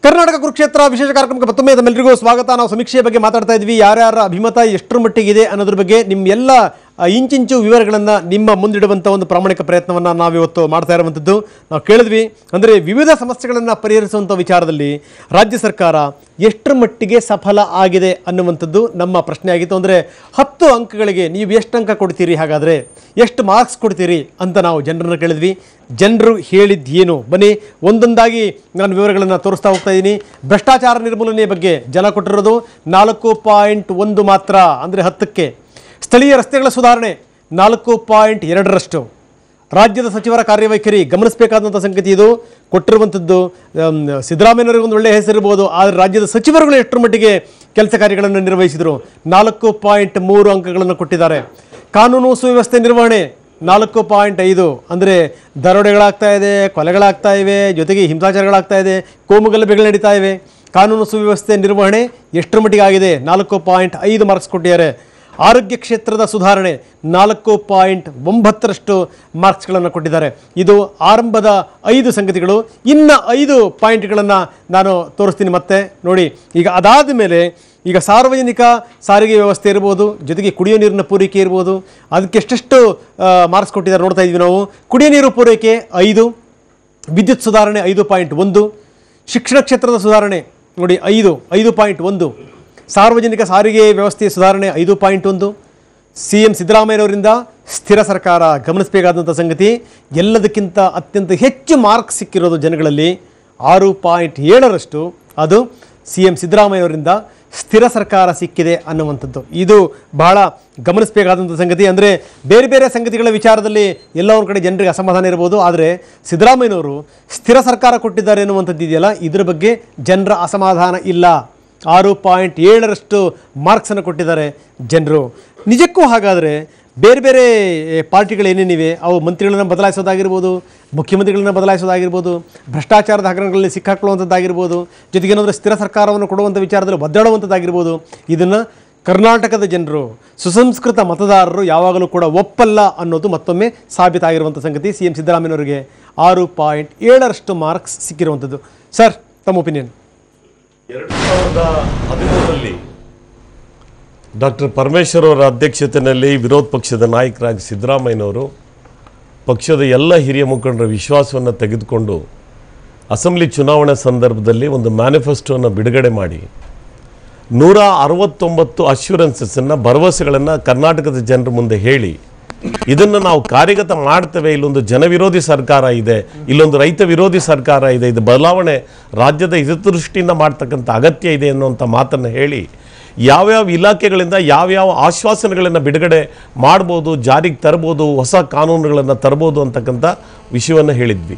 ಕರ್ನಾಟಕ ಕುರುಕ್ಷೇತ್ರ ವಿಶೇಷ ಕಾರ್ಯಕ್ರಮಕ್ಕೆ ಮತ್ತೊಮ್ಮೆ ತಮ್ಮೆಲ್ಲರಿಗೂ ಸ್ವಾಗತ. ನಾವು ಸಮೀಕ್ಷೆಯ ಬಗ್ಗೆ ಮಾತಾಡ್ತಾ ಇದ್ವಿ. ಯಾರ್ಯಾರ ಅಭಿಮತ ಎಷ್ಟರ ಮಟ್ಟಿಗಿದೆ ಅನ್ನೋದ್ರ ಬಗ್ಗೆ ನಿಮ್ಮ ಎಲ್ಲ ಇಂಚಿಂಚು ವಿವರಗಳನ್ನು ನಿಮ್ಮ ಮುಂದಿಡುವಂಥ ಒಂದು ಪ್ರಾಮಾಣಿಕ ಪ್ರಯತ್ನವನ್ನು ನಾವಿವತ್ತು ಮಾಡ್ತಾ ಇರುವಂಥದ್ದು. ನಾವು ಕೇಳಿದ್ವಿ ಅಂದರೆ ವಿವಿಧ ಸಮಸ್ಯೆಗಳನ್ನು ಪರಿಹರಿಸುವಂಥ ವಿಚಾರದಲ್ಲಿ ರಾಜ್ಯ ಸರ್ಕಾರ ಎಷ್ಟರ ಮಟ್ಟಿಗೆ ಸಫಲ ಆಗಿದೆ ಅನ್ನುವಂಥದ್ದು ನಮ್ಮ ಪ್ರಶ್ನೆ ಆಗಿತ್ತು. ಅಂದರೆ 10 ಅಂಕಗಳಿಗೆ ನೀವು ಎಷ್ಟು ಅಂಕ ಕೊಡ್ತೀರಿ, ಹಾಗಾದರೆ ಎಷ್ಟು ಮಾರ್ಕ್ಸ್ ಕೊಡ್ತೀರಿ ಅಂತ ನಾವು ಜನರನ್ನು ಕೇಳಿದ್ವಿ. ಜನರು ಹೇಳಿದ್ದೇನು ಬನ್ನಿ ಒಂದೊಂದಾಗಿ ನಾನು ವಿವರಗಳನ್ನು ತೋರಿಸ್ತಾ ಹೋಗ್ತಾ ಇದ್ದೀನಿ. ಭ್ರಷ್ಟಾಚಾರ ನಿರ್ಮೂಲನೆ ಬಗ್ಗೆ ಜನ ಕೊಟ್ಟಿರೋದು 4.1 ಮಾತ್ರ, ಅಂದರೆ 10ಕ್ಕೆ. ಸ್ಥಳೀಯ ರಸ್ತೆಗಳ ಸುಧಾರಣೆ 4.2ರಷ್ಟು. ರಾಜ್ಯದ ಸಚಿವರ ಕಾರ್ಯವೈಖರಿ ಗಮನಿಸಬೇಕಾದಂಥ ಸಂಗತಿ ಇದು. ಕೊಟ್ಟಿರುವಂಥದ್ದು ಸಿದ್ದರಾಮಯ್ಯನವರಿಗೆ ಒಂದು ಒಳ್ಳೆಯ ಹೆಸರಿರ್ಬೋದು, ಆದರೆ ರಾಜ್ಯದ ಸಚಿವರುಗಳು ಎಷ್ಟರ ಮಟ್ಟಿಗೆ ಕೆಲಸ ಕಾರ್ಯಗಳನ್ನು ನಿರ್ವಹಿಸಿದರು 4.3 ಅಂಕಗಳನ್ನು ಕೊಟ್ಟಿದ್ದಾರೆ. ಕಾನೂನು ಸುವ್ಯವಸ್ಥೆ ನಿರ್ವಹಣೆ 4.5, ಅಂದರೆ ದರೋಡೆಗಳಾಗ್ತಾ ಇದೆ, ಕೊಲೆಗಳಾಗ್ತಾ ಇವೆ, ಜೊತೆಗೆ ಹಿಂಸಾಚಾರಗಳಾಗ್ತಾ ಇದೆ, ಕೋಮುಗಲಭೆಗಳು ನಡೀತಾ ಇವೆ. ಕಾನೂನು ಸುವ್ಯವಸ್ಥೆ ನಿರ್ವಹಣೆ ಎಷ್ಟರ ಮಟ್ಟಿಗೆ ಆಗಿದೆ 4.5 ಮಾರ್ಕ್ಸ್ ಕೊಟ್ಟಿದ್ದಾರೆ. ಆರೋಗ್ಯ ಕ್ಷೇತ್ರದ ಸುಧಾರಣೆ 4.9ರಷ್ಟು ಮಾರ್ಕ್ಸ್ಗಳನ್ನು ಕೊಟ್ಟಿದ್ದಾರೆ. ಇದು ಆರಂಭದ 5 ಸಂಗತಿಗಳು. ಇನ್ನು 5 ಪಾಯಿಂಟ್ಗಳನ್ನು ನಾನು ತೋರಿಸ್ತೀನಿ ಮತ್ತೆ ನೋಡಿ. ಈಗ ಅದಾದ ಮೇಲೆ ಈಗ ಸಾರ್ವಜನಿಕ ಸಾರಿಗೆ ವ್ಯವಸ್ಥೆ ಇರ್ಬೋದು, ಜೊತೆಗೆ ಕುಡಿಯೋ ನೀರಿನ ಪೂರೈಕೆ ಇರ್ಬೋದು, ಅದಕ್ಕೆ ಎಷ್ಟೆಷ್ಟು ಮಾರ್ಕ್ಸ್ ಕೊಟ್ಟಿದ್ದಾರೆ ನೋಡ್ತಾ ಇದ್ವಿ ನಾವು. ಕುಡಿಯೋ ನೀರು ಪೂರೈಕೆ 5, ವಿದ್ಯುತ್ ಸುಧಾರಣೆ 5.1, ಶಿಕ್ಷಣ ಕ್ಷೇತ್ರದ ಸುಧಾರಣೆ ನೋಡಿ 5.1, ಸಾರ್ವಜನಿಕ ಸಾರಿಗೆ ವ್ಯವಸ್ಥೆಯ ಸುಧಾರಣೆ 5.1. CM ಸಿದ್ದರಾಮಯ್ಯನವರಿಂದ ಸ್ಥಿರ ಸರ್ಕಾರ ಗಮನಿಸಬೇಕಾದಂಥ ಸಂಗತಿ. ಎಲ್ಲದಕ್ಕಿಂತ ಅತ್ಯಂತ ಹೆಚ್ಚು ಮಾರ್ಕ್ಸ್ ಸಿಕ್ಕಿರೋದು ಜನಗಳಲ್ಲಿ 6.7ರಷ್ಟು, ಅದು CM ಸಿದ್ದರಾಮಯ್ಯನವರಿಂದ ಸ್ಥಿರ ಸರ್ಕಾರ ಸಿಕ್ಕಿದೆ ಅನ್ನುವಂಥದ್ದು. ಇದು ಬಹಳ ಗಮನಿಸಬೇಕಾದಂಥ ಸಂಗತಿ. ಅಂದರೆ ಬೇರೆ ಬೇರೆ ಸಂಗತಿಗಳ ವಿಚಾರದಲ್ಲಿ ಎಲ್ಲ ಒಂದು ಕಡೆ ಜನರಿಗೆ ಅಸಮಾಧಾನ ಇರ್ಬೋದು, ಆದರೆ ಸಿದ್ದರಾಮಯ್ಯನವರು ಸ್ಥಿರ ಸರ್ಕಾರ ಕೊಟ್ಟಿದ್ದಾರೆ ಅನ್ನುವಂಥದ್ದು ಇದೆಯಲ್ಲ, ಇದರ ಬಗ್ಗೆ ಜನರ ಅಸಮಾಧಾನ ಇಲ್ಲ. 6.7ರಷ್ಟು ಮಾರ್ಕ್ಸನ್ನು ಕೊಟ್ಟಿದ್ದಾರೆ ಜನರು. ನಿಜಕ್ಕೂ ಹಾಗಾದರೆ ಬೇರೆ ಬೇರೆ ಪಾರ್ಟಿಗಳೇನೇನಿವೆ ಅವು ಮಂತ್ರಿಗಳನ್ನು ಬದಲಾಯಿಸೋದಾಗಿರ್ಬೋದು, ಮುಖ್ಯಮಂತ್ರಿಗಳನ್ನ ಬದಲಾಯಿಸೋದಾಗಿರ್ಬೋದು, ಭ್ರಷ್ಟಾಚಾರದ ಹಗರಣಗಳಲ್ಲಿ ಸಿಕ್ಕಾಕೊಳ್ಳುವಂಥದ್ದಾಗಿರ್ಬೋದು, ಜೊತೆಗೆ ಏನಾದರೂ ಸ್ಥಿರ ಸರ್ಕಾರವನ್ನು ಕೊಡುವಂಥ ವಿಚಾರದಲ್ಲಿ ಒದ್ದಾಡುವಂಥದ್ದಾಗಿರ್ಬೋದು, ಇದನ್ನು ಕರ್ನಾಟಕದ ಜನರು, ಸುಸಂಸ್ಕೃತ ಮತದಾರರು ಯಾವಾಗಲೂ ಕೂಡ ಒಪ್ಪಲ್ಲ ಅನ್ನೋದು ಮತ್ತೊಮ್ಮೆ ಸಾಬೀತಾಗಿರುವಂಥ ಸಂಗತಿ. CM ಸಿದ್ದರಾಮಯ್ಯನವರಿಗೆ 6.7ರಷ್ಟು ಮಾರ್ಕ್ಸ್ ಸಿಕ್ಕಿರುವಂಥದ್ದು. ಸರ್, ತಮ್ಮ ಒಪಿನಿಯನ್. 2013ರಲ್ಲಿ ಡಾಕ್ಟರ್ ಪರಮೇಶ್ವರ್ ಅವರ ಅಧ್ಯಕ್ಷತೆಯಲ್ಲಿ ವಿರೋಧ ಪಕ್ಷದ ನಾಯಕರಾಗಿ ಸಿದ್ದರಾಮಯ್ಯನವರು ಪಕ್ಷದ ಎಲ್ಲ ಹಿರಿಯ ಮುಖಂಡರ ವಿಶ್ವಾಸವನ್ನು ತೆಗೆದುಕೊಂಡು ಅಸೆಂಬ್ಲಿ ಚುನಾವಣೆ ಸಂದರ್ಭದಲ್ಲಿ ಒಂದು ಮ್ಯಾನಿಫೆಸ್ಟೋವನ್ನು ಬಿಡುಗಡೆ ಮಾಡಿ 169 ಅಶ್ಯೂರೆನ್ಸಸ್ಸನ್ನು, ಭರವಸೆಗಳನ್ನು ಕರ್ನಾಟಕದ ಜನರ ಮುಂದೆ ಹೇಳಿ, ಇದನ್ನು ನಾವು ಕಾರ್ಯಗತ ಮಾಡ್ತೇವೆ, ಇಲ್ಲೊಂದು ಜನವಿರೋಧಿ ಸರ್ಕಾರ ಇದೆ, ಇಲ್ಲೊಂದು ರೈತ ವಿರೋಧಿ ಸರ್ಕಾರ ಇದೆ, ಇದು ಬದಲಾವಣೆ ರಾಜ್ಯದ ಹಿತದೃಷ್ಟಿಯಿಂದ ಮಾಡ್ತಕ್ಕಂಥ ಅಗತ್ಯ ಇದೆ ಅನ್ನುವಂಥ ಮಾತನ್ನು ಹೇಳಿ ಯಾವ್ಯಾವ ಇಲಾಖೆಗಳಿಂದ ಯಾವ್ಯಾವ ಆಶ್ವಾಸನೆಗಳನ್ನು ಬಿಡುಗಡೆ ಮಾಡ್ಬೋದು, ಜಾರಿಗೆ ತರ್ಬೋದು, ಹೊಸ ಕಾನೂನುಗಳನ್ನು ತರ್ಬೋದು ಅಂತಕ್ಕಂಥ ವಿಷಯವನ್ನು ಹೇಳಿದ್ವಿ.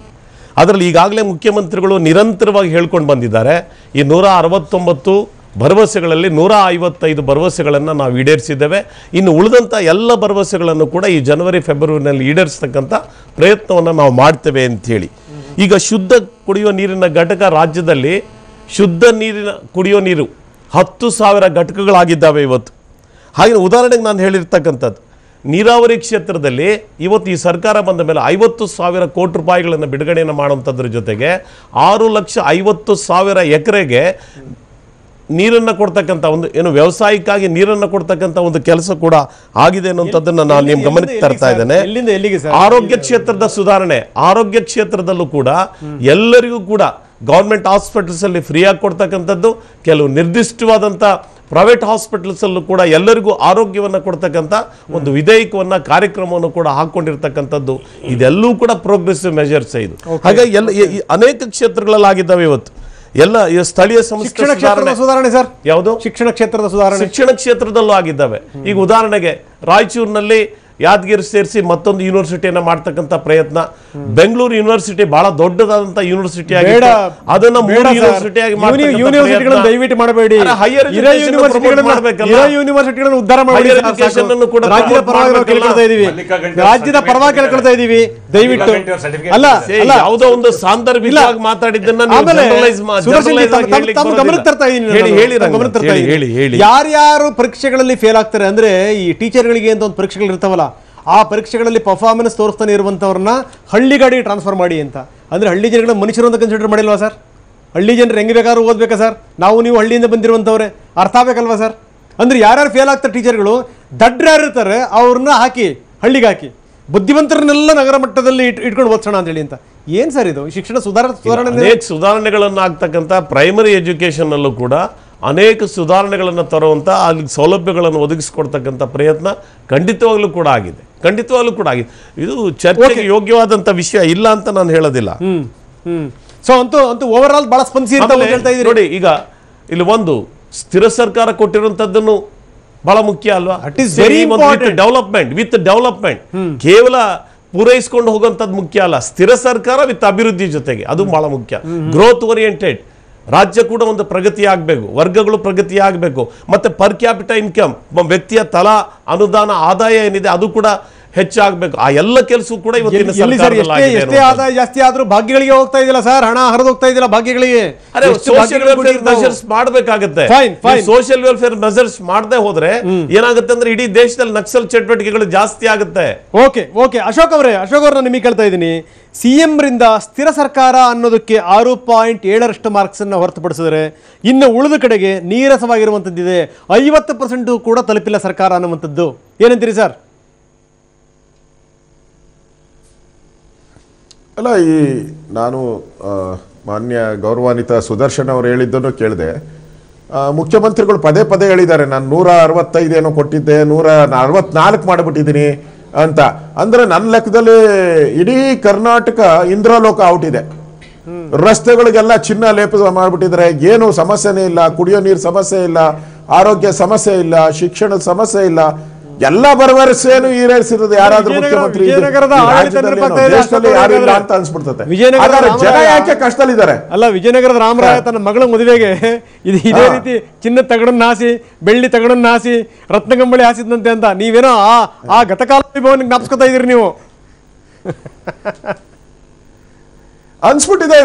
ಅದರಲ್ಲಿ ಈಗಾಗಲೇ ಮುಖ್ಯಮಂತ್ರಿಗಳು ನಿರಂತರವಾಗಿ ಹೇಳ್ಕೊಂಡು ಬಂದಿದ್ದಾರೆ. ಈ 169 ಭರವಸೆಗಳಲ್ಲಿ 155 ಭರವಸೆಗಳನ್ನು ನಾವು ಈಡೇರಿಸಿದ್ದೇವೆ. ಇನ್ನು ಉಳಿದಂಥ ಎಲ್ಲ ಭರವಸೆಗಳನ್ನು ಕೂಡ ಈ ಜನವರಿ ಫೆಬ್ರವರಿನಲ್ಲಿ ಈಡೇರಿಸ್ತಕ್ಕಂಥ ಪ್ರಯತ್ನವನ್ನು ನಾವು ಮಾಡ್ತೇವೆ ಅಂಥೇಳಿ. ಈಗ ಶುದ್ಧ ಕುಡಿಯುವ ನೀರಿನ ಘಟಕ ರಾಜ್ಯದಲ್ಲಿ ಶುದ್ಧ ನೀರಿನ ಕುಡಿಯೋ ನೀರು 10,000 ಘಟಕಗಳಾಗಿದ್ದಾವೆ ಇವತ್ತು. ಹಾಗೆ ಉದಾಹರಣೆಗೆ ನಾನು ಹೇಳಿರ್ತಕ್ಕಂಥದ್ದು, ನೀರಾವರಿ ಕ್ಷೇತ್ರದಲ್ಲಿ ಇವತ್ತು ಈ ಸರ್ಕಾರ ಬಂದ ಮೇಲೆ 50,000 ಕೋಟಿ ರೂಪಾಯಿಗಳನ್ನು ಬಿಡುಗಡೆಯನ್ನು ಮಾಡುವಂಥದ್ರ ಜೊತೆಗೆ 6,50,000 ಎಕರೆಗೆ ನೀರನ್ನು ಕೊಡ್ತಕ್ಕಂಥ ಒಂದು ಏನು ವ್ಯವಸಾಯಕ್ಕಾಗಿ ನೀರನ್ನು ಕೊಡ್ತಕ್ಕಂಥ ಒಂದು ಕೆಲಸ ಕೂಡ ಆಗಿದೆ ಅನ್ನುವಂಥದ್ದನ್ನು ನಾನು ನಿಮ್ಮ ಗಮನಕ್ಕೆ ತರ್ತಾ ಇದ್ದೇನೆ. ಆರೋಗ್ಯ ಕ್ಷೇತ್ರದ ಸುಧಾರಣೆ, ಆರೋಗ್ಯ ಕ್ಷೇತ್ರದಲ್ಲೂ ಕೂಡ ಎಲ್ಲರಿಗೂ ಕೂಡ ಗೌರ್ಮೆಂಟ್ ಹಾಸ್ಪಿಟಲ್ಸ್ ಅಲ್ಲಿ ಫ್ರೀಯಾಗಿ ಕೊಡ್ತಕ್ಕಂಥದ್ದು, ಕೆಲವು ನಿರ್ದಿಷ್ಟವಾದಂಥ ಪ್ರೈವೇಟ್ ಹಾಸ್ಪಿಟಲ್ಸಲ್ಲೂ ಕೂಡ ಎಲ್ಲರಿಗೂ ಆರೋಗ್ಯವನ್ನು ಕೊಡ್ತಕ್ಕಂಥ ಒಂದು ವಿಧೇಯಕವನ್ನು, ಕಾರ್ಯಕ್ರಮವನ್ನು ಕೂಡ ಹಾಕ್ಕೊಂಡಿರ್ತಕ್ಕಂಥದ್ದು, ಇದೆಲ್ಲೂ ಕೂಡ ಪ್ರೋಗ್ರೆಸಿವ್ ಮೆಜರ್ಸ್ ಇದು. ಹಾಗಾಗಿ ಅನೇಕ ಕ್ಷೇತ್ರಗಳಲ್ಲಿ ಆಗಿದ್ದಾವೆ ಇವತ್ತು. ಎಲ್ಲ ಸ್ಥಳೀಯ ಸಂಸ್ಥೆ ಸುಧಾರಣೆ ಸರ್, ಯಾವುದು ಶಿಕ್ಷಣ ಕ್ಷೇತ್ರದ ಸುಧಾರಣೆ, ಶಿಕ್ಷಣ ಕ್ಷೇತ್ರದಲ್ಲೂ ಆಗಿದ್ದಾವೆ. ಈಗ ಉದಾಹರಣೆಗೆ ರಾಯಚೂರಿನಲ್ಲಿ ಯಾದಗಿರಿ ಸೇರಿಸಿ ಮತ್ತೊಂದು ಯೂನಿವರ್ಸಿಟಿಯನ್ನು ಮಾಡ್ತಕ್ಕಂಥ ಪ್ರಯತ್ನ. ಬೆಂಗಳೂರು ಯೂನಿವರ್ಸಿಟಿ ಬಹಳ ದೊಡ್ಡದಾದಂಥ ಯೂನಿವರ್ಸಿಟಿ ಆಗಿದೆ, ಅದನ್ನ 3 ಯೂನಿವರ್ಸಿಟಿಯಾಗಿ ದಯವಿಟ್ಟು ಮಾಡಬೇಡಿ. ಹೈಯರ್ ಯೂನಿವರ್ಸಿಟಿಗಳನ್ನು ಉದ್ಧಾರ ಮಾಡಿ ರಾಜ್ಯದ ಪರವಾಗಿ ಕೇಳ್ಕೊಳ್ತಾ ಇದೀವಿ. ದಯವಿಟ್ಟು ಅಲ್ಲ, ಯಾವುದೋ ಒಂದು ಸಾಂದರ್ಭಿಕವಾಗಿ ಮಾತಾಡಿದ್ದನ್ನ ಗಮನಕ್ಕೆ ತರ್ತಾ ಇದ್ದೀನಿ. ಯಾರ್ಯಾರು ಪರೀಕ್ಷೆಗಳಲ್ಲಿ ಫೇಲ್ ಆಗ್ತಾರೆ ಅಂದ್ರೆ ಈ ಟೀಚರ್ಗಳಿಗೆ ಅಂತ ಒಂದು ಪರೀಕ್ಷೆಗಳು ಇರ್ತಾವಲ್ಲ, ಆ ಪರೀಕ್ಷೆಗಳಲ್ಲಿ ಪರ್ಫಾರ್ಮೆನ್ಸ್ ತೋರಿಸ್ತಾನೆ ಇರುವಂಥವ್ರನ್ನ ಹಳ್ಳಿಗಾಡಿ ಟ್ರಾನ್ಸ್ಫರ್ ಮಾಡಿ ಅಂತ. ಅಂದರೆ ಹಳ್ಳಿ ಜನಗಳ ಮನುಷ್ಯರು ಅಂತ ಕನ್ಸಿಡರ್ ಮಾಡಿಲ್ವಾ ಸರ್? ಹಳ್ಳಿ ಜನರು ಹೆಂಗೆ ಬೇಕಾದ್ರೂ ಓದ್ಬೇಕಾ ಸರ್? ನಾವು ನೀವು ಹಳ್ಳಿಯಿಂದ ಬಂದಿರುವಂಥವ್ರೆ, ಅರ್ಥ ಆಗಬೇಕಲ್ವಾ ಸರ್? ಅಂದರೆ ಯಾರ್ಯಾರು ಫೇಲ್ ಆಗ್ತಾರೆ ಟೀಚರ್ಗಳು, ದಡ್ರು ಯಾರು ಇರ್ತಾರೆ ಅವ್ರನ್ನ ಹಾಕಿ ಹಳ್ಳಿಗೆ ಹಾಕಿ, ಬುದ್ಧಿವಂತರನ್ನೆಲ್ಲ ನಗರ ಮಟ್ಟದಲ್ಲಿ ಇಟ್ಕೊಂಡು ಓದಿಸೋಣ ಅಂತೇಳಿ ಅಂತ. ಏನು ಸರ್ ಇದು ಶಿಕ್ಷಣ ಸುಧಾರಣೆ? ಅನೇಕ ಸುಧಾರಣೆಗಳನ್ನು ಆಗ್ತಕ್ಕಂಥ ಪ್ರೈಮರಿ ಎಜುಕೇಷನ್ನಲ್ಲೂ ಕೂಡ ಅನೇಕ ಸುಧಾರಣೆಗಳನ್ನು ತರುವಂಥ ಅಲ್ಲಿ ಸೌಲಭ್ಯಗಳನ್ನು ಒದಗಿಸಿಕೊಡ್ತಕ್ಕಂಥ ಪ್ರಯತ್ನ ಖಂಡಿತವಾಗ್ಲೂ ಕೂಡ ಆಗಿದೆ, ಇದು ಚರ್ಚೆಗೆ ಯೋಗ್ಯವಾದಂಥ ವಿಷಯ ಇಲ್ಲ ಅಂತ ನಾನು ಹೇಳೋದಿಲ್ಲ. ಸೊ ಅಂತೂ ಓವರ್ ಆಲ್ ಬಹಳ ಸ್ಪಂದಿಸಿ ಹೇಳ್ತಾ ಇದ್ದೀರಿ ನೋಡಿ. ಈಗ ಇಲ್ಲಿ ಒಂದು ಸ್ಥಿರ ಸರ್ಕಾರ ಕೊಟ್ಟಿರುವಂತದ್ದನ್ನು ಬಹಳ ಮುಖ್ಯ ಅಲ್ವಾ? ವಿತ್ ಡೆವಲಪ್ಮೆಂಟ್ ಕೇವಲ ಪೂರೈಸಿಕೊಂಡು ಹೋಗುವಂಥದ್ದು ಮುಖ್ಯ ಅಲ್ಲ, ಸ್ಥಿರ ಸರ್ಕಾರ ವಿತ್ ಅಭಿವೃದ್ಧಿ ಜೊತೆಗೆ ಅದು ಬಹಳ ಮುಖ್ಯ. ಗ್ರೋತ್ ಓರಿಯೆಂಟೆಡ್ ರಾಜ್ಯ ಕೂಡ ಒಂದು ಪ್ರಗತಿ ಆಗಬೇಕು, ವರ್ಗಗಳು ಪ್ರಗತಿ ಆಗಬೇಕು, ಮತ್ತೆ ಪರ್ ಕ್ಯಾಪಿಟಲ್ ಇನ್ಕಮ್ ವ್ಯಕ್ತಿಯ ತಲಾ ಅನುದಾನ ಆದಾಯ ಏನಿದೆ ಅದು ಕೂಡ ಹೆಚ್ಚಾಗಬೇಕು. ಆ ಎಲ್ಲ ಕೆಲಸ ಕೂಡ ಇವತ್ತಿನ ಎಷ್ಟೇ ಆದಾಯ ಜಾಸ್ತಿ ಆದ್ರೂ ಭಾಗ್ಯಗಳಿಗೆ ಹೋಗ್ತಾ ಇದೆಯಲ್ಲ ಸರ್, ಹಣ ಹರಿದು ಹೋಗ್ತಾ ಇದೆಯಲ್ಲ ಭಾಗ್ಯಗಳಿಗೆ. ಸೋಷಿಯಲ್ ವೆಲ್ಫೇರ್ ಮೆಜರ್ಸ್ ಮಾಡಬೇಕಾಗುತ್ತೆ. ಸೋಷಿಯಲ್ ವೆಲ್ಫೇರ್ ಮೆಜರ್ಸ್ ಮಾಡದೆ ಹೋದ್ರೆ ಏನಾಗುತ್ತೆ ಅಂದ್ರೆ ಇಡೀ ದೇಶದಲ್ಲಿ ನಕ್ಸಲ್ ಚಟುವಟಿಕೆಗಳು ಜಾಸ್ತಿ ಆಗುತ್ತೆ. ಓಕೆ ಅಶೋಕ್ ಅವರೇ, ನಾನು ನಿಮಗೆ ಕೇಳ್ತಾ ಇದ್ದೀನಿ, ಸಿಎಂ ರಿಂದ ಸ್ಥಿರ ಸರ್ಕಾರ ಅನ್ನೋದಕ್ಕೆ 6.7 ಮಾರ್ಕ್ಸ್ ಅನ್ನು ಹೊರತುಪಡಿಸಿದ್ರೆ ಇನ್ನು ಉಳಿದ ಕಡೆಗೆ ನೀರಸವಾಗಿರುವಂತದ್ದಿದೆ, 50% ಕೂಡ ತಲುಪಿಲ್ಲ ಸರ್ಕಾರ ಅನ್ನುವಂಥದ್ದು. ಏನಂತೀರಿ ಸರ್? ಅಲ್ಲ, ನಾನು ಮಾನ್ಯ ಗೌರವಾನ್ವಿತ ಸುದರ್ಶನ್ ಅವರು ಹೇಳಿದ್ದನ್ನು ಕೇಳಿದೆ. ಮುಖ್ಯಮಂತ್ರಿಗಳು ಪದೇ ಪದೇ ಹೇಳಿದ್ದಾರೆ, ನಾನು 165 ಏನೋ ಕೊಟ್ಟಿದ್ದೆ, 164 ಮಾಡಿಬಿಟ್ಟಿದ್ದೀನಿ ಅಂತ. ಅಂದ್ರೆ ನನ್ನ ಲೆಕ್ಕದಲ್ಲಿ ಇಡೀ ಕರ್ನಾಟಕ ಇಂದ್ರಲೋಕ ಔಟ್ ಇದೆ. ರಸ್ತೆಗಳಿಗೆಲ್ಲ ಚಿನ್ನ ಲೇಪ ಮಾಡಿಬಿಟ್ಟಿದ್ದಾರೆ, ಏನು ಸಮಸ್ಯೆನೇ ಇಲ್ಲ, ಕುಡಿಯೋ ನೀರು ಸಮಸ್ಯೆ ಇಲ್ಲ, ಆರೋಗ್ಯ ಸಮಸ್ಯೆ ಇಲ್ಲ, ಶಿಕ್ಷಣದ ಸಮಸ್ಯೆ ಇಲ್ಲ, ಎಲ್ಲ ಭರವಸೆಯನ್ನು ಈಡೇರಿಸಿರೋದು ಯಾರಾದ್ರೂ ಮುಖ್ಯಮಂತ್ರಿ ಯಾರು ಇಲ್ಲ ಅಂತ ಅನ್ಸ್ಬಿಡ್ತದೆ. ಜನ ಯಾಕೆ ಕಷ್ಟದಲ್ಲಿದ್ದಾರೆ? ಅಲ್ಲ, ವಿಜಯನಗರದ ರಾಮರಾಯ ತನ್ನ ಮಗಳ ಮದುವೆಗೆ ಇದೇ ರೀತಿ ಚಿನ್ನದ ತಗಡನ್ನ ಹಾಸಿ, ಬೆಳ್ಳಿ ತಗಡನ್ನ ಹಾಸಿ, ರತ್ನಗಂಬಳಿ ಹಾಸಿದಂತೆ ಅಂತ ನೀವೇನೋ ಆ ಗತಕಾಲ ವೈಭವನ ಜ್ಞಾಪಿಸ್ಕೊತಾ ಇದೀರಿ ನೀವು. ಅನ್ಸ್ಬಿಟ್ಟಿದೆ.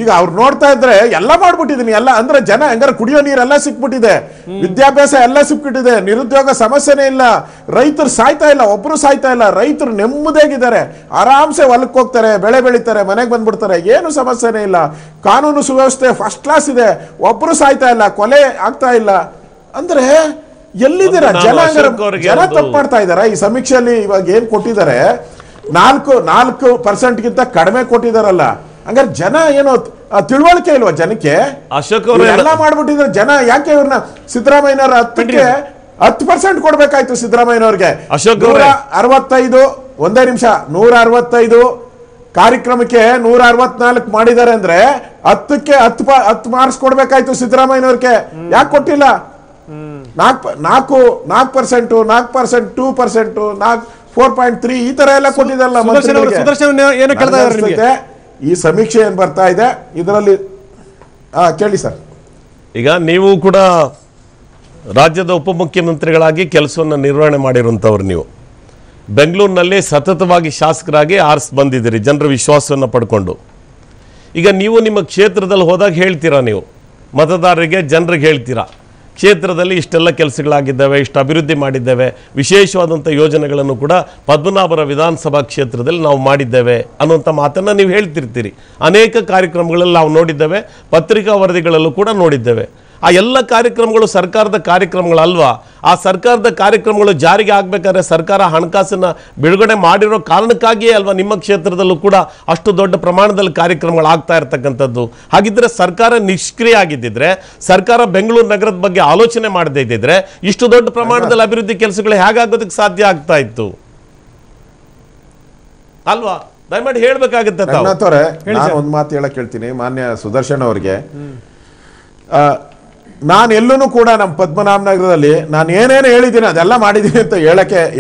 ಈಗ ಅವ್ರು ನೋಡ್ತಾ ಇದ್ರೆ ಎಲ್ಲ ಮಾಡ್ಬಿಟ್ಟಿದೀನಿ, ಎಲ್ಲ ಅಂದ್ರೆ ಜನ ಹೆಂಗಾರ ಕುಡಿಯೋ ನೀರೆಲ್ಲ ಸಿಕ್ಬಿಟ್ಟಿದೆ, ವಿದ್ಯಾಭ್ಯಾಸ ಎಲ್ಲ ಸಿಕ್ಬಿಟ್ಟಿದೆ, ನಿರುದ್ಯೋಗ ಸಮಸ್ಯೆನೇ ಇಲ್ಲ, ರೈತರು ಸಾಯ್ತಾ ಇಲ್ಲ, ಒಬ್ರು ಸಾಯ್ತಾ ಇಲ್ಲ, ರೈತರು ನೆಮ್ಮದಿಯಾಗಿದ್ದಾರೆ, ಆರಾಮ್ಸೆ ಹೊಲಕ್ಕೆ ಹೋಗ್ತಾರೆ, ಬೆಳೆ ಬೆಳಿತಾರೆ, ಮನೆಗೆ ಬಂದ್ಬಿಡ್ತಾರೆ, ಏನು ಸಮಸ್ಯೆನೇ ಇಲ್ಲ, ಕಾನೂನು ಸುವ್ಯವಸ್ಥೆ ಫಸ್ಟ್ ಕ್ಲಾಸ್ ಇದೆ, ಒಬ್ರು ಸಾಯ್ತಾ ಇಲ್ಲ, ಕೊಲೆ ಆಗ್ತಾ ಇಲ್ಲ. ಅಂದ್ರೆ ಎಲ್ಲಿದ್ದೀರಾ ಜನ? ಜನ ತಪ್ಪು ಮಾಡ್ತಾ ಇದಾರ? ಈ ಸಮೀಕ್ಷೆಯಲ್ಲಿ ಇವಾಗ ಏನ್ ಕೊಟ್ಟಿದ್ದಾರೆ, 4% ಕಡಿಮೆ ಕೊಟ್ಟಿದಾರಲ್ಲ, ಹಂಗಾರೆ ಜನ ಏನೋ ತಿಳುವಳಿಕೆ ಇಲ್ವಾ ಜನಕ್ಕೆ? ಅಶೋಕ್ ಎಲ್ಲ ಮಾಡ್ಬಿಟ್ಟಿದ್ರೆ ಜನ ಯಾಕೆ ಇವ್ರನ್ನ ಸಿದ್ದರಾಮಯ್ಯನವರ 10% ಕೊಡ್ಬೇಕಾಯ್ತು ಸಿದ್ದರಾಮಯ್ಯನವ್ರಿಗೆ. 165 ಒಂದೇ ನಿಮಿಷ 165 ಕಾರ್ಯಕ್ರಮಕ್ಕೆ 164 ಮಾಡಿದ್ದಾರೆ ಅಂದ್ರೆ 10ಕ್ಕೆ 10 ಮಾರ್ಕ್ಸ್ ಕೊಡ್ಬೇಕಾಯ್ತು ಸಿದ್ದರಾಮಯ್ಯನವ್ರಿಗೆ. ಯಾಕೆ ಕೊಟ್ಟಿಲ್ಲ? 4%, 2%, 4.3 ಈ ತರ ಎಲ್ಲ ಕೊಟ್ಟಿದ್ದಲ್ಲ. ಈ ಸಮೀಕ್ಷೆ ಏನ್ ಬರ್ತಾ ಇದೆ ಇದರಲ್ಲಿ ಕೇಳಿ ಸರ್. ಈಗ ನೀವು ಕೂಡ ರಾಜ್ಯದ ಉಪಮುಖ್ಯಮಂತ್ರಿಗಳಾಗಿ ಕೆಲಸವನ್ನು ನಿರ್ವಹಣೆ ಮಾಡಿರುವಂಥವ್ರು, ನೀವು ಬೆಂಗಳೂರಿನಲ್ಲಿ ಸತತವಾಗಿ ಶಾಸಕರಾಗಿ ಆರಿಸಿ ಬಂದಿದ್ದೀರಿ ಜನರ ವಿಶ್ವಾಸವನ್ನು ಪಡ್ಕೊಂಡು. ಈಗ ನೀವು ನಿಮ್ಮ ಕ್ಷೇತ್ರದಲ್ಲಿ ಹೋದಾಗ ಹೇಳ್ತೀರಾ, ನೀವು ಮತದಾರರಿಗೆ ಜನರಿಗೆ ಹೇಳ್ತೀರಾ, ಕ್ಷೇತ್ರದಲ್ಲಿ ಇಷ್ಟೆಲ್ಲ ಕೆಲಸಗಳಾಗಿದ್ದಾವೆ, ಇಷ್ಟು ಅಭಿವೃದ್ಧಿ ಮಾಡಿದ್ದೇವೆ, ವಿಶೇಷವಾದಂಥ ಯೋಜನೆಗಳನ್ನು ಕೂಡ ಪದ್ಮನಾಭರ ವಿಧಾನಸಭಾ ಕ್ಷೇತ್ರದಲ್ಲಿ ನಾವು ಮಾಡಿದ್ದೇವೆ ಅನ್ನುವಂಥ ಮಾತನ್ನು ನೀವು ಹೇಳ್ತಿರ್ತೀರಿ. ಅನೇಕ ಕಾರ್ಯಕ್ರಮಗಳಲ್ಲಿ ನಾವು ನೋಡಿದ್ದೇವೆ, ಪತ್ರಿಕಾ ವರದಿಗಳಲ್ಲೂ ಕೂಡ ನೋಡಿದ್ದೇವೆ. ಆ ಎಲ್ಲ ಕಾರ್ಯಕ್ರಮಗಳು ಸರ್ಕಾರದ ಕಾರ್ಯಕ್ರಮಗಳಲ್ವಾ? ಆ ಸರ್ಕಾರದ ಕಾರ್ಯಕ್ರಮಗಳು ಜಾರಿಗೆ ಆಗಬೇಕಾದ್ರೆ ಸರ್ಕಾರ ಹಣಕಾಸನ್ನು ಬಿಡುಗಡೆ ಮಾಡಿರೋ ಕಾರಣಕ್ಕಾಗಿಯೇ ಅಲ್ವಾ ನಿಮ್ಮ ಕ್ಷೇತ್ರದಲ್ಲೂ ಕೂಡ ಅಷ್ಟು ದೊಡ್ಡ ಪ್ರಮಾಣದಲ್ಲಿ ಕಾರ್ಯಕ್ರಮಗಳು ಆಗ್ತಾ ಇರ್ತಕ್ಕಂಥದ್ದು. ಹಾಗಿದ್ರೆ ಸರ್ಕಾರ ನಿಷ್ಕ್ರಿಯ ಆಗಿದ್ದಿದ್ರೆ, ಸರ್ಕಾರ ಬೆಂಗಳೂರು ನಗರದ ಬಗ್ಗೆ ಆಲೋಚನೆ ಮಾಡದೇ ಇದ್ದಿದ್ರೆ ಇಷ್ಟು ದೊಡ್ಡ ಪ್ರಮಾಣದಲ್ಲಿ ಅಭಿವೃದ್ಧಿ ಕೆಲಸಗಳು ಹೇಗಾಗೋದಕ್ಕೆ ಸಾಧ್ಯ ಆಗ್ತಾ ಇತ್ತು ಅಲ್ವಾ? ದಯಮಾಡಿ ಹೇಳ್ಬೇಕಾಗುತ್ತೆ. ನಾನು ಒಂದು ಮಾತು ಹೇಳಕ್ ಹೇಳ್ತೀನಿ ಮಾನ್ಯ ಸುದರ್ಶನ್ ಅವರಿಗೆ. ನಾನು ಎಲ್ಲೂ ಕೂಡ ನಮ್ಮ ಪದ್ಮನಾಭನಗರದಲ್ಲಿ ನಾನು ಏನೇನು ಹೇಳಿದ್ದೀನಿ ಅದೆಲ್ಲ ಮಾಡಿದ್ದೀನಿ ಅಂತ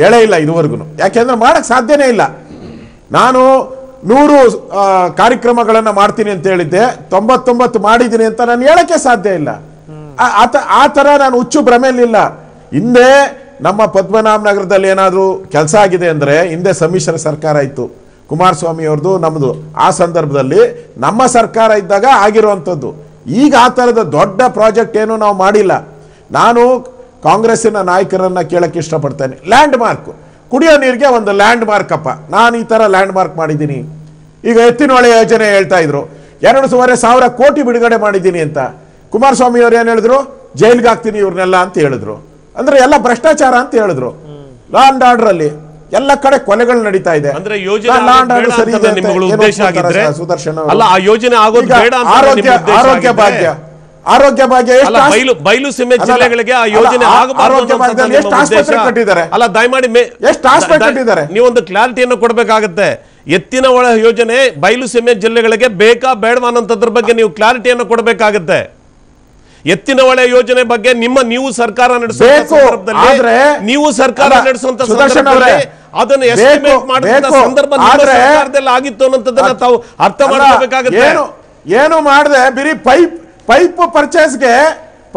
ಹೇಳೇ ಇಲ್ಲ ಇದುವರೆಗೂ. ಯಾಕೆಂದ್ರೆ ಮಾಡಕ್ ಸಾಧ್ಯನೇ ಇಲ್ಲ. ನಾನು 100 ಕಾರ್ಯಕ್ರಮಗಳನ್ನ ಮಾಡ್ತೀನಿ ಅಂತ ಹೇಳಿದ್ದೆ, 99 ಮಾಡಿದ್ದೀನಿ ಅಂತ ನಾನು ಹೇಳಕ್ಕೆ ಸಾಧ್ಯ ಇಲ್ಲ. ಆ ತರ ನಾನು ಹುಚ್ಚು ಭ್ರಮೆಯಲ್ಲಿಲ್ಲ. ಹಿಂದೆ ನಮ್ಮ ಪದ್ಮನಾಭನಗರದಲ್ಲಿ ಏನಾದ್ರೂ ಕೆಲಸ ಆಗಿದೆ ಅಂದ್ರೆ ಹಿಂದೆ ಸಮ್ಮಿಶ್ರ ಸರ್ಕಾರ ಇತ್ತು, ಕುಮಾರಸ್ವಾಮಿ ಅವ್ರದ್ದು ನಮ್ದು. ಆ ಸಂದರ್ಭದಲ್ಲಿ ನಮ್ಮ ಸರ್ಕಾರ ಇದ್ದಾಗ ಆಗಿರುವಂಥದ್ದು. ಈಗ ಆ ಥರದ ದೊಡ್ಡ ಪ್ರಾಜೆಕ್ಟ್ ಏನು ನಾವು ಮಾಡಿಲ್ಲ. ನಾನು ಕಾಂಗ್ರೆಸ್ಸಿನ ನಾಯಕರನ್ನ ಕೇಳಕ್ಕೆ ಇಷ್ಟಪಡ್ತೇನೆ, ಲ್ಯಾಂಡ್ ಮಾರ್ಕ್ ಕುಡಿಯೋ ನೀರಿಗೆ ಒಂದು ಲ್ಯಾಂಡ್ ಮಾರ್ಕ್ ಅಪ್ಪ, ನಾನು ಈ ಥರ ಲ್ಯಾಂಡ್ ಮಾರ್ಕ್ ಮಾಡಿದ್ದೀನಿ. ಈಗ ಎತ್ತಿನಹೊಳೆ ಯೋಜನೆ ಹೇಳ್ತಾ ಇದ್ರು, 2,500 ಕೋಟಿ ಬಿಡುಗಡೆ ಮಾಡಿದ್ದೀನಿ ಅಂತ. ಕುಮಾರಸ್ವಾಮಿ ಅವರು ಏನ್ ಹೇಳಿದ್ರು? ಜೈಲ್ಗೆ ಹಾಕ್ತೀನಿ ಇವ್ರನ್ನೆಲ್ಲ ಅಂತ ಹೇಳಿದ್ರು. ಅಂದ್ರೆ ಎಲ್ಲ ಭ್ರಷ್ಟಾಚಾರ ಅಂತ ಹೇಳಿದ್ರು. ಲಾ ಅಂಡ್ ಆರ್ಡರ್ ಅಲ್ಲಿ ಎಲ್ಲ ಕಡೆ ಕೊಲೆಗಳು ನಡೀತಾ ಇದೆ. ಅಂದ್ರೆ ಯೋಜನೆ ಉದ್ದೇಶ ಆಗಿದ್ರೆ ಸುದರ್ಶನ್ ಅಲ್ಲ, ಆ ಯೋಜನೆ ಆಗೋದು ಬೇಡ ಅಂತ ಆರೋಗ್ಯ ಭಾಗ್ಯ ಬಯಲು ಸೀಮೆ ಜಿಲ್ಲೆಗಳಿಗೆ ಆ ಯೋಜನೆ ಎಷ್ಟು ಆಸ್ಪತ್ರೆ ಕಟ್ಟಿದ್ದಾರೆ? ಅಲ್ಲ, ದಯಮಾಡಿ ಎಷ್ಟು ಆಸ್ಪತ್ರೆ ಕಟ್ಟಿದ್ದಾರೆ? ನೀವೊಂದು ಕ್ಲಾರಿಟಿಯನ್ನು ಕೊಡಬೇಕಾಗತ್ತೆ. ಎತ್ತಿನ ಒಳ ಯೋಜನೆ ಬಯಲು ಸೀಮೆ ಜಿಲ್ಲೆಗಳಿಗೆ ಬೇಕಾ ಬೇಡವಾ ಅನ್ನೋದ್ರ ಬಗ್ಗೆ ನೀವು ಕ್ಲಾರಿಟಿಯನ್ನು ಕೊಡಬೇಕಾಗತ್ತೆ. ಎತ್ತಿನ ಹೊಳೆ ಯೋಜನೆ ಬಗ್ಗೆ ನೀವು ಸರ್ಕಾರ ನಡೆಸುವಂತ ಸಂದರ್ಭದಲ್ಲಿ ಅದನ್ನು ಎಸ್ಟಿಮೇಟ್ ಮಾಡುವಂತ ಸಂದರ್ಭ ಸರ್ಕಾರದಲ್ಲಿ ಆಗಿತ್ತು ಅನ್ನೋದನ್ನ ತಾವು ಅರ್ಥ ಮಾಡಬೇಕಾಗುತ್ತೆ. ಏನು ಮಾಡದೆ ಬರೀ ಪೈಪ್ ಪರ್ಚೇಸ್ಗೆ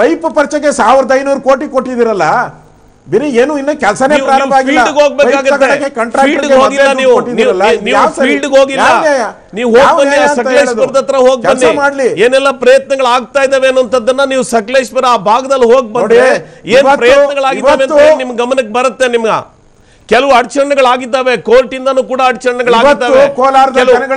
1,500 ಕೋಟಿ ಕೊಟ್ಟಿದಿರಲ್ಲ, ಬೇರೆ ಏನು ಇನ್ನ ಕೆಲಸನೇ ಪ್ರಾರಂಭ ಆಗಿಲ್ಲ. ಸಕಲೇಶ್ಪುರದ ಹತ್ರ ಹೋಗಿ ಬನ್ನಿ, ಏನೆಲ್ಲ ಪ್ರಯತ್ನಗಳು ಆಗ್ತಾ ಇದಾವೆ ಅನ್ನೋಂಥದ್ದನ್ನ ನೀವು ಸಕಲೇಶ್ಪುರ ಆ ಭಾಗದಲ್ಲಿ ಹೋಗಿ ಬಂದ್ರೆ ಏನ್ ಪ್ರಯತ್ನಗಳಾಗಿದ್ದಾವೆ ಅಂತ ನಿಮ್ ಗಮನಕ್ಕೆ ಬರುತ್ತೆ. ನಿಮ್ಗ ಕೆಲವು ಅಡಚಣೆಗಳಾಗಿದ್ದಾವೆ, ಕೋರ್ಟ್ ಇಂದನೂ ಕೂಡ ಅಡಚಣೆಗಳಾಗಿದ್ದಾವೆ,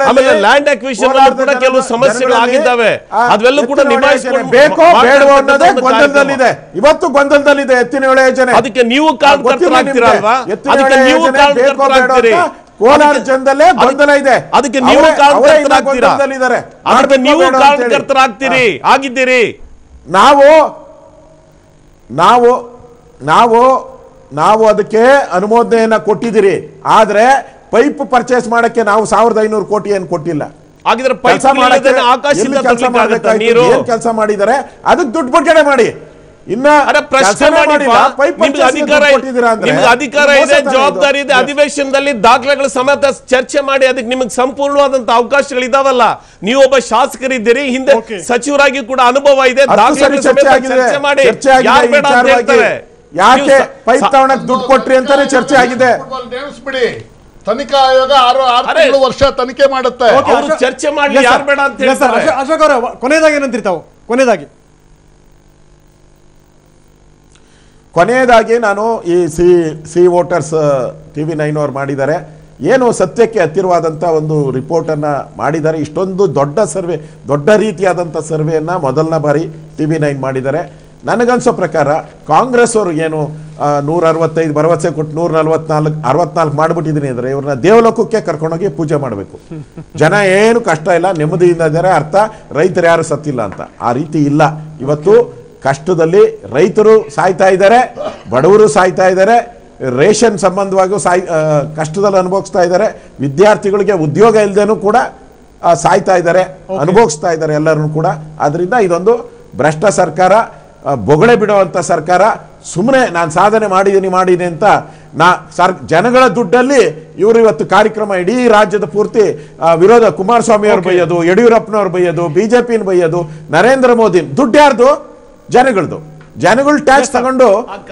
ಆಮೇಲೆ ಲ್ಯಾಂಡ್ ಅಕ್ವಿಷನ್ ಕೂಡ ಕೆಲವು ಸಮಸ್ಯೆಗಳಾಗಿದ್ದಾವೆ. ಅದೆಲ್ಲ ಕೂಡ ನಿಭಾಯಿಸಿಕೊಂಡು ಬೇಕೋ ಬೇಡವೋ ಅನ್ನೋದೇ ಗೊಂದಲದಲ್ಲಿದೆ. ಇವತ್ತು ಗೊಂದಲದಲ್ಲಿದೆ ಎತ್ತಿನ ಹೊಳೆ ಯೋಜನೆ. ಅದಕ್ಕೆ ನೀವು ಕಾರಣಕರ್ತರಾಗ್ತೀರಲ್ವಾ? ಅದಕ್ಕೆ ನೀವು ಕಾರಣಕರ್ತರಾಗ್ತೀರಿ. ಕೋಲಾರ ಜನದಲ್ಲೇ ಗೊಂದಲ ಇದೆ. ಅದಕ್ಕೆ ನೀವು ಕಾರಣಕರ್ತರಾಗ್ತೀರಾ? ಅದಕ್ಕೆ ನೀವು ಕಾರಣಕರ್ತರಾಗ್ತೀರಿ, ಆಗಿದ್ದೀರಿ. ನಾವು ಅದಕ್ಕೆ ಅನುಮೋದನೆಯನ್ನ ಕೊಟ್ಟಿದ್ದೀರಿ. ಆದ್ರೆ ಪೈಪ್ ಪರ್ಚೇಸ್ ಮಾಡಕ್ಕೆ ನಾವು 1,500 ಕೋಟಿ ಏನು ಕೊಟ್ಟಿಲ್ಲ. ಹಾಗಿದ್ರೆ ಕೆಲಸ ಮಾಡಿದ್ದಾರೆ, ಅದಕ್ಕೆ ದುಡ್ಡು ಬಿಡುಗಡೆ ಮಾಡಿ. ಇನ್ನ ಅಧಿಕಾರ ಇದೆ, ಜವಾಬ್ದಾರಿ ಇದೆ. ಅಧಿವೇಶನದಲ್ಲಿ ದಾಖಲೆಗಳ ಸಮೇತ ಚರ್ಚೆ ಮಾಡಿ ಅದಕ್ಕೆ ನಿಮಗೆ ಸಂಪೂರ್ಣವಾದಂತ ಅವಕಾಶಗಳಿದಾವಲ್ಲ. ನೀವು ಒಬ್ಬ ಶಾಸಕರಿದ್ದೀರಿ, ಹಿಂದೆ ಸಚಿವರಾಗಿ ಕೂಡ ಅನುಭವ ಇದೆ. ಚರ್ಚೆ ಮಾಡಿ ಯಾರು ಬೇಡ ಅಂತ ಹೇಳ್ತಾರೆ. ಯಾಕೆ ಪೈಪ್ ತಗೊಳಕ್ ದುಡ್ಡು ಕೊಟ್ರಿ ಅಂತಾನೆ ಚರ್ಚೆ ಆಗಿದೆ. ತನಿಖಾ ಆಯೋಗ 6 ವರ್ಷ ತನಿಖೆ ಮಾಡುತ್ತೆ. ಚರ್ಚೆ ಮಾಡಿ ಯಾರು ಬೇಡ ಅಂತ ಹೇಳ್ತಾರೆ. ಅಶೋಕ್ ಅವರ ಕೊನೆಯದಾಗಿ ಏನಂತಿರ್ತಾವು? ಕೊನೆಯದಾಗಿ ನಾನು ಈ ಸಿ ವೋಟರ್ಸ್ TV9 ಅವರು ಮಾಡಿದ್ದಾರೆ, ಏನು ಸತ್ಯಕ್ಕೆ ಹತ್ತಿರವಾದಂಥ ಒಂದು ರಿಪೋರ್ಟನ್ನು ಮಾಡಿದ್ದಾರೆ. ಇಷ್ಟೊಂದು ದೊಡ್ಡ ಸರ್ವೆ, ದೊಡ್ಡ ರೀತಿಯಾದಂಥ ಸರ್ವೆಯನ್ನು ಮೊದಲನೇ ಬಾರಿ TV9 ಮಾಡಿದ್ದಾರೆ. ನನಗನ್ಸೋ ಪ್ರಕಾರ ಕಾಂಗ್ರೆಸ್ ಅವರು ಏನು 165 ಭರವಸೆ ಕೊಟ್ಟು 164 ಮಾಡಿಬಿಟ್ಟಿದ್ದೀನಿ ಅಂದರೆ ಇವ್ರನ್ನ ದೇವಲೋಕಕ್ಕೆ ಕರ್ಕೊಂಡೋಗಿ ಪೂಜೆ ಮಾಡಬೇಕು. ಜನ ಏನು ಕಷ್ಟ ಇಲ್ಲ, ನೆಮ್ಮದಿಯಿಂದ ಇದ್ದಾರೆ, ಅರ್ಥ ರೈತರು ಯಾರು ಸತ್ತಿಲ್ಲ ಅಂತ. ಆ ರೀತಿ ಇಲ್ಲ. ಇವತ್ತು ಕಷ್ಟದಲ್ಲಿ ರೈತರು ಸಾಯ್ತಾ ಇದ್ದಾರೆ, ಬಡವರು ಸಾಯ್ತಾ ಇದ್ದಾರೆ, ರೇಷನ್ ಸಂಬಂಧವಾಗಿಯೂ ಕಷ್ಟದಲ್ಲಿ ಅನುಭವಿಸ್ತಾ ಇದ್ದಾರೆ, ವಿದ್ಯಾರ್ಥಿಗಳಿಗೆ ಉದ್ಯೋಗ ಇಲ್ಲದೇನೂ ಕೂಡ ಸಾಯ್ತಾ ಇದ್ದಾರೆ, ಅನುಭವಿಸ್ತಾ ಇದ್ದಾರೆ ಎಲ್ಲರೂ ಕೂಡ. ಆದ್ರಿಂದ ಇದೊಂದು ಭ್ರಷ್ಟ ಸರ್ಕಾರ, ಬೊಗಳೆ ಬಿಡುವಂತ ಸರ್ಕಾರ. ಸುಮ್ಮನೆ ನಾನು ಸಾಧನೆ ಮಾಡಿದ್ದೀನಿ ಅಂತ ಜನಗಳ ದುಡ್ಡಲ್ಲಿ ಇವರು ಇವತ್ತು ಕಾರ್ಯಕ್ರಮ ಇಡೀ ರಾಜ್ಯದ ಪೂರ್ತಿ ವಿರೋಧ. ಕುಮಾರಸ್ವಾಮಿ ಅವ್ರು ಬೈಯೋದು, ಯಡಿಯೂರಪ್ಪನವ್ರು ಬೈಯೋದು, ಬಿಜೆಪಿನ ಬೈಯೋದು, ನರೇಂದ್ರ ಮೋದಿ. ದುಡ್ಡು ಯಾರ್ದು? ಜನಗಳದು. ಜನಗಳು ಟ್ಯಾಕ್ಸ್ ತಗೊಂಡು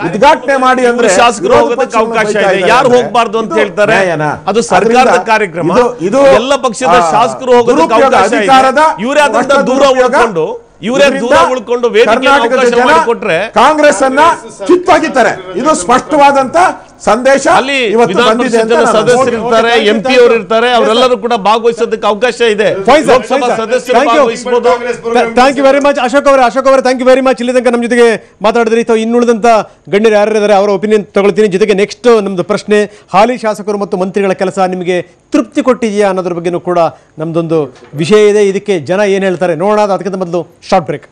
ಉದ್ಘಾಟನೆ ಮಾಡಿ ಅಂದ್ರೆ ಶಾಸಕರು ಹೋಗೋದಕ್ಕೆ ಅವಕಾಶ ಇದೆ. ಯಾರು ಹೋಗಬಾರ್ದು ಅಂತ ಹೇಳ್ತಾರೆ? ಅದು ಸರ್ಕಾರದ ಕಾರ್ಯಕ್ರಮ. ಇದು ಎಲ್ಲ ಪಕ್ಷದ ಶಾಸಕರು ಹೋಗೋದಕ್ಕೆ ಅವಕಾಶ ಇದೆ. ಇವರೇ ಅದರಿಂದ ದೂರ ಉಳ್ಕೊಂಡು ವೇದಿಕೆ ಮಾಡಿಕೊಟ್ರೆ ಕಾಂಗ್ರೆಸ್ ಅನ್ನ ಕಿತ್ತೊಗಿತಾರೆ. ಇದು ಸ್ಪಷ್ಟವಾದಂತ ಸಂದೇಶ. ಅಲ್ಲಿ ಸದಸ್ಯರಿರ್ತಾರೆ, MP ಅವರು ಇರ್ತಾರೆ, ಅವರೆಲ್ಲರೂ ಕೂಡ ಭಾಗವಹಿಸೋದಕ್ಕೆ ಅವಕಾಶ ಇದೆ. ಲೋಕಸಭಾ ಸದಸ್ಯರು ಭಾಗವಹಿಸಬಹುದು. Thank you very much Ashok ಅವರೇ ಥ್ಯಾಂಕ್ ಯು ವೆರಿ ಮಚ್. ಇಲ್ಲಿ ತನಕ ನಮ್ಮ ಜೊತೆಗೆ ಮಾತಾಡಿದ್ರಿ. ಇನ್ನುಳಿದಂತ ಗಣ್ಯರು ಯಾರಿದ್ದಾರೆ ಅವರ ಒಪಿನಿಯನ್ ತಗೊಳ್ತೀನಿ. ಜೊತೆಗೆ ನೆಕ್ಸ್ಟ್ ನಮ್ದು ಪ್ರಶ್ನೆ, ಹಾಲಿ ಶಾಸಕರು ಮತ್ತು ಮಂತ್ರಿಗಳ ಕೆಲಸ ನಿಮಗೆ ತೃಪ್ತಿ ಕೊಟ್ಟಿದೆಯಾ ಅನ್ನೋದ್ರ ಬಗ್ಗೆನೂ ಕೂಡ ನಮ್ದೊಂದು ವಿಷಯ ಇದೆ. ಇದಕ್ಕೆ ಜನ ಏನು ಹೇಳ್ತಾರೆ ನೋಡೋಣ. ಅದಕ್ಕಿಂತ ಮೊದಲು ಶಾರ್ಟ್ ಬ್ರೇಕ್.